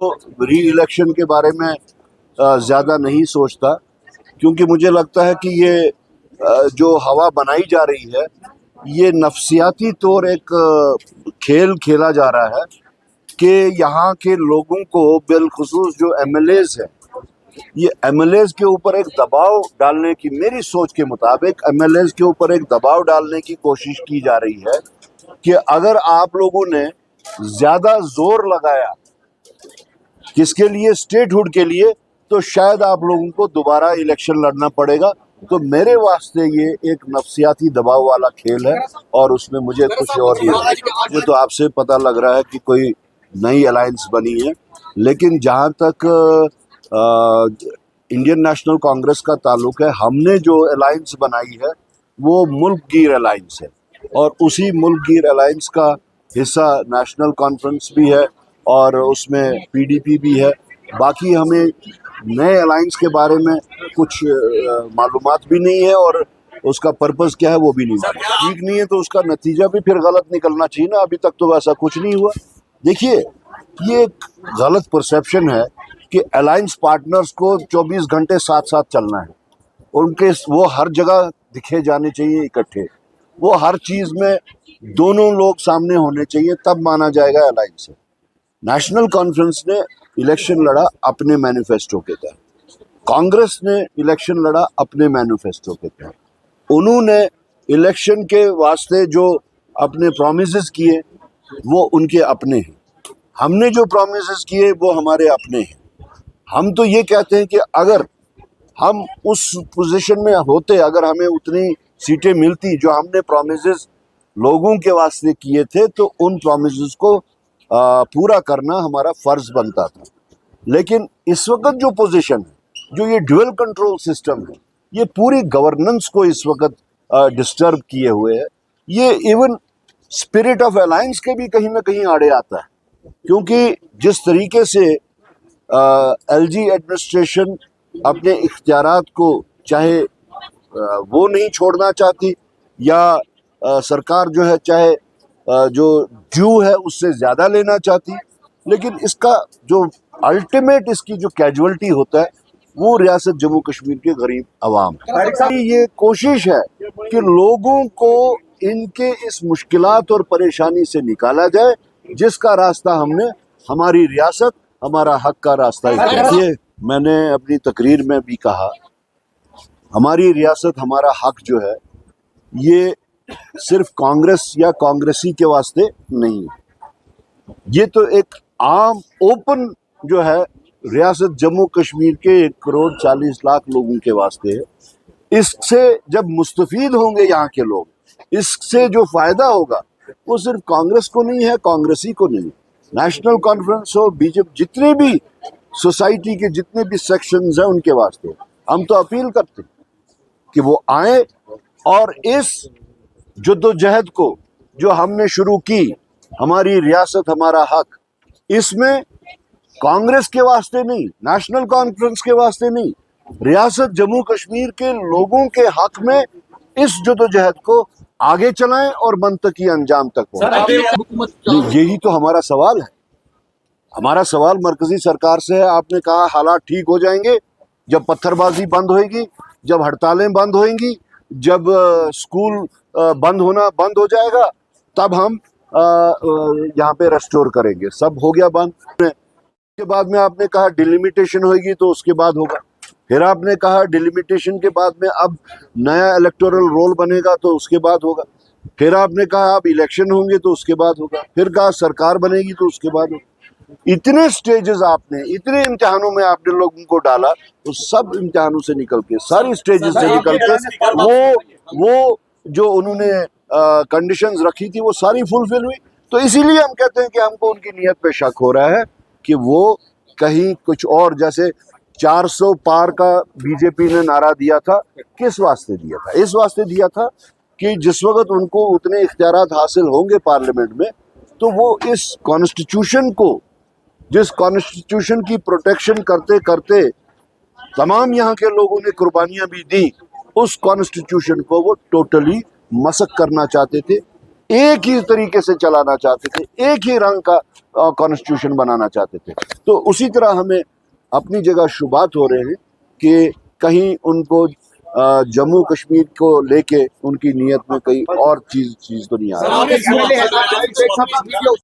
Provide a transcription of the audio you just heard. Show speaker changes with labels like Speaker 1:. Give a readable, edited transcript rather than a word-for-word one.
Speaker 1: री इलेक्शन के बारे में ज़्यादा नहीं सोचता, क्योंकि मुझे लगता है कि ये जो हवा बनाई जा रही है, ये नफसियाती तौर एक खेल खेला जा रहा है कि यहाँ के लोगों को, बिलखुसूस जो एमएलएज हैं, ये एमएलएज के ऊपर एक दबाव डालने की, मेरी सोच के मुताबिक एमएलएज के ऊपर एक दबाव डालने की कोशिश की जा रही है कि अगर आप लोगों ने ज़्यादा जोर लगाया किसके लिए, स्टेटहुड के लिए, तो शायद आप लोगों को दोबारा इलेक्शन लड़ना पड़ेगा। तो मेरे वास्ते ये एक नफसियाती दबाव वाला खेल है और उसमें मुझे कुछ और नहीं। मुझे तो आपसे पता लग रहा है कि कोई नई अलायंस बनी है, लेकिन जहाँ तक इंडियन नेशनल कांग्रेस का ताल्लुक है, हमने जो अलायंस बनाई है वो मुल्क गिर अलायंस है और उसी मुल्क गिर अलायंस का हिस्सा नेशनल कॉन्फ्रेंस भी है और उसमें पीडीपी भी है। बाकी हमें नए अलायंस के बारे में कुछ मालूमात भी नहीं है और उसका पर्पस क्या है वो भी नहीं मालूम। ठीक नहीं है तो उसका नतीजा भी फिर गलत निकलना चाहिए ना। अभी तक तो वैसा कुछ नहीं हुआ। देखिए, ये एक गलत परसेप्शन है कि अलायंस पार्टनर्स को 24 घंटे साथ साथ चलना है, उनके वो हर जगह दिखे जाने चाहिए इकट्ठे, वो हर चीज़ में दोनों लोग सामने होने चाहिए, तब माना जाएगा अलायंस है। नेशनल कॉन्फ्रेंस ने इलेक्शन लड़ा अपने मैनिफेस्टो के तहत, कांग्रेस ने इलेक्शन लड़ा अपने मैनिफेस्टो के तहत। उन्होंने इलेक्शन के वास्ते जो अपने प्रोमिसेस किए वो उनके अपने हैं, हमने जो प्रोमिसेस किए वो हमारे अपने हैं। हम तो ये कहते हैं कि अगर हम उस पोजीशन में होते, अगर हमें उतनी सीटें मिलती जो हमने प्रोमिसेस लोगों के वास्ते किए थे, तो उन प्रोमिसेस को पूरा करना हमारा फर्ज बनता था। लेकिन इस वक्त जो पोजीशन है, जो ये ड्यूअल कंट्रोल सिस्टम है, ये पूरी गवर्नेंस को इस वक्त डिस्टर्ब किए हुए है। ये इवन स्पिरिट ऑफ अलायंस के भी कहीं ना कहीं आड़े आता है, क्योंकि जिस तरीके से एलजी एडमिनिस्ट्रेशन अपने इख्तियारात को चाहे वो नहीं छोड़ना चाहती या सरकार जो है चाहे जो ड्यू है उससे ज़्यादा लेना चाहती, लेकिन इसका जो अल्टीमेट इसकी जो कैजुअलिटी होता है वो रियासत जम्मू कश्मीर के गरीब अवाम है। ये कोशिश है कि लोगों को इनके इस मुश्किलात और परेशानी से निकाला जाए, जिसका रास्ता हमने, हमारी रियासत हमारा हक का रास्ता है। मैंने अपनी तकरीर में भी कहा, हमारी रियासत हमारा हक जो है ये सिर्फ कांग्रेस या कांग्रेसी के वास्ते नहीं है, ये तो एक आम ओपन जो है रियासत जम्मू कश्मीर के 1,40,00,000 लोगों के वास्ते है। इससे जब मुस्तफीद होंगे यहाँ के लोग, इससे जो फायदा होगा वो सिर्फ कांग्रेस को नहीं है, कांग्रेसी को नहीं, नेशनल कॉन्फ्रेंस हो, बीजेपी, जितने भी सोसाइटी के जितने भी सेक्शंस हैं उनके वास्ते। हम तो अपील करते हैं कि वो आए और इस जद्दोजहद को जो हमने शुरू की, हमारी रियासत हमारा हक, इसमें कांग्रेस के वास्ते नहीं, नेशनल कॉन्फ्रेंस के वास्ते नहीं, रियासत जम्मू कश्मीर के लोगों के हक में इस जद्दोजहद को आगे चलाएं और मंतकी अंजाम तक पहुंचाएं। यही तो हमारा सवाल है। हमारा सवाल मरकजी सरकार से है। आपने कहा हालात ठीक हो जाएंगे जब पत्थरबाजी बंद होएगी, जब हड़तालें बंद होएंगी, जब स्कूल बंद हो जाएगा, तब हम यहाँ पे रेस्टोर करेंगे। सब हो गया बंद। उसके बाद में आपने कहा डिलिमिटेशन होगी तो उसके बाद होगा। फिर आपने कहा डिलिमिटेशन के बाद में अब नया इलेक्टोरल रोल बनेगा तो उसके बाद होगा। फिर आपने कहा अब इलेक्शन होंगे तो उसके बाद होगा। फिर कहा सरकार बनेगी तो उसके बाद होगा। इतने स्टेजेस आपने, इतने इम्तिहानों में आपने लोगों को डाला, तो सब इम्तिहानों से निकल के, सारी स्टेजेस से निकल के वो जो उन्होंने कंडीशंस रखी थी वो सारी फुलफिल हुई। तो इसीलिए हम कहते हैं कि हमको उनकी नीयत पे शक हो रहा है कि वो कहीं कुछ और, जैसे 400 पार का बीजेपी ने नारा दिया था, किस वास्ते दिया था? इस वास्ते दिया था कि जिस वक्त उनको उतने इख्तियारात हासिल होंगे पार्लियामेंट में, तो वो इस कॉन्स्टिट्यूशन को, जिस कॉन्स्टिट्यूशन की प्रोटेक्शन करते करते तमाम यहाँ के लोगों ने कुर्बानियां भी दी, उस कॉन्स्टिट्यूशन को वो टोटली मसक करना चाहते थे। एक ही तरीके से चलाना चाहते थे, एक ही रंग का कॉन्स्टिट्यूशन बनाना चाहते थे। तो उसी तरह हमें अपनी जगह शुबात हो रहे हैं कि कहीं उनको जम्मू कश्मीर को लेके उनकी नीयत में कहीं और चीज तो नहीं आ रही।